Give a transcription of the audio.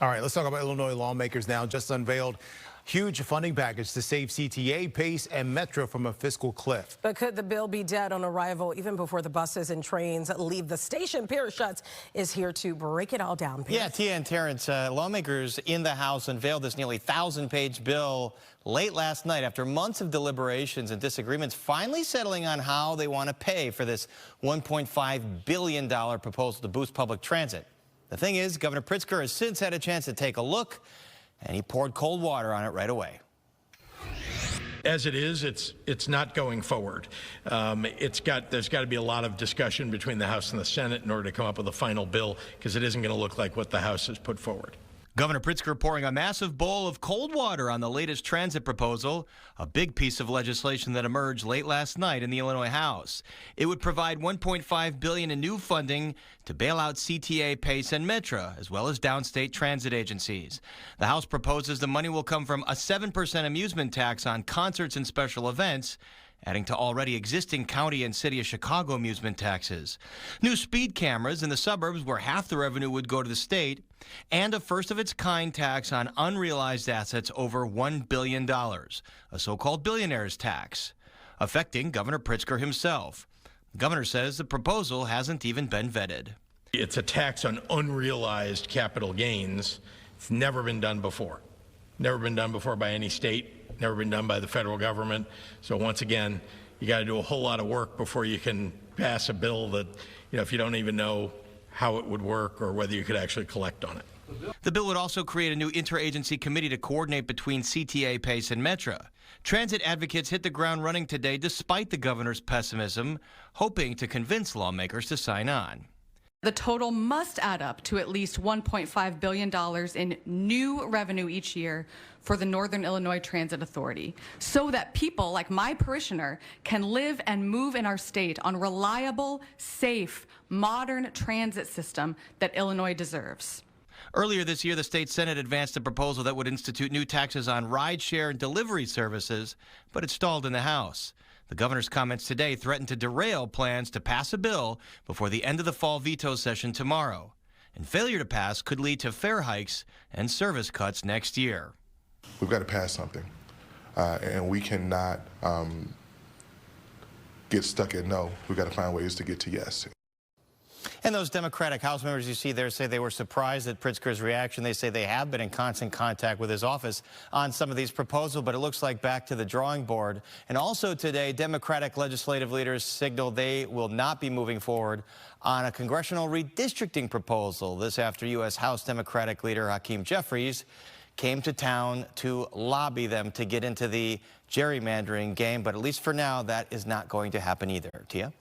All right, let's talk about Illinois lawmakers now. Just unveiled huge funding package to save CTA, Pace, and Metro from a fiscal cliff. But could the bill be dead on arrival even before the buses and trains leave the station? Pierce Schutz is here to break it all down. Pierce. Yeah, Tia and Terrence, lawmakers in the House unveiled this nearly 1,000-page bill late last night after months of deliberations and disagreements, finally settling on how they want to pay for this $1.5 billion proposal to boost public transit. The thing is, Governor Pritzker has since had a chance to take a look, and he poured cold water on it right away. As it is, it's not going forward. There's got to be a lot of discussion between the House and the Senate in order to come up with a final bill, because it isn't going to look like what the House has put forward. Governor Pritzker pouring a massive bowl of cold water on the latest transit proposal, a big piece of legislation that emerged late last night in the Illinois House. It would provide $1.5 billion in new funding to bail out CTA, Pace, and Metro, as well as downstate transit agencies. The House proposes the money will come from a 7% amusement tax on concerts and special events, adding to already existing county and city of Chicago amusement taxes. New speed cameras in the suburbs where half the revenue would go to the state, and a first-of-its-kind tax on unrealized assets over $1 billion, a so-called billionaire's tax, affecting Governor Pritzker himself. The governor says the proposal hasn't even been vetted. It's a tax on unrealized capital gains. It's never been done before. Never been done before by any state, never been done by the federal government. So once again, you got to do a whole lot of work before you can pass a bill that, if you don't even know how it would work or whether you could actually collect on it. The bill would also create a new interagency committee to coordinate between CTA, Pace, and Metro. Transit advocates hit the ground running today despite the governor's pessimism, hoping to convince lawmakers to sign on. The total must add up to at least $1.5 billion in new revenue each year for the Northern Illinois Transit Authority, so that people like my parishioner can live and move in our state on reliable, safe, modern transit system that Illinois deserves. Earlier this year, the state Senate advanced a proposal that would institute new taxes on rideshare and delivery services, but it stalled in the House. The governor's comments today threaten to derail plans to pass a bill before the end of the fall veto session tomorrow. And failure to pass could lead to fare hikes and service cuts next year. We've got to pass something, and we cannot get stuck at no. We've got to find ways to get to yes. And those Democratic House members you see there say they were surprised at Pritzker's reaction. They say they have been in constant contact with his office on some of these proposals, but it looks like back to the drawing board. And also today, Democratic legislative leaders signaled they will not be moving forward on a congressional redistricting proposal. This after U.S. House Democratic leader Hakeem Jeffries came to town to lobby them to get into the gerrymandering game. But at least for now, that is not going to happen either. Tia?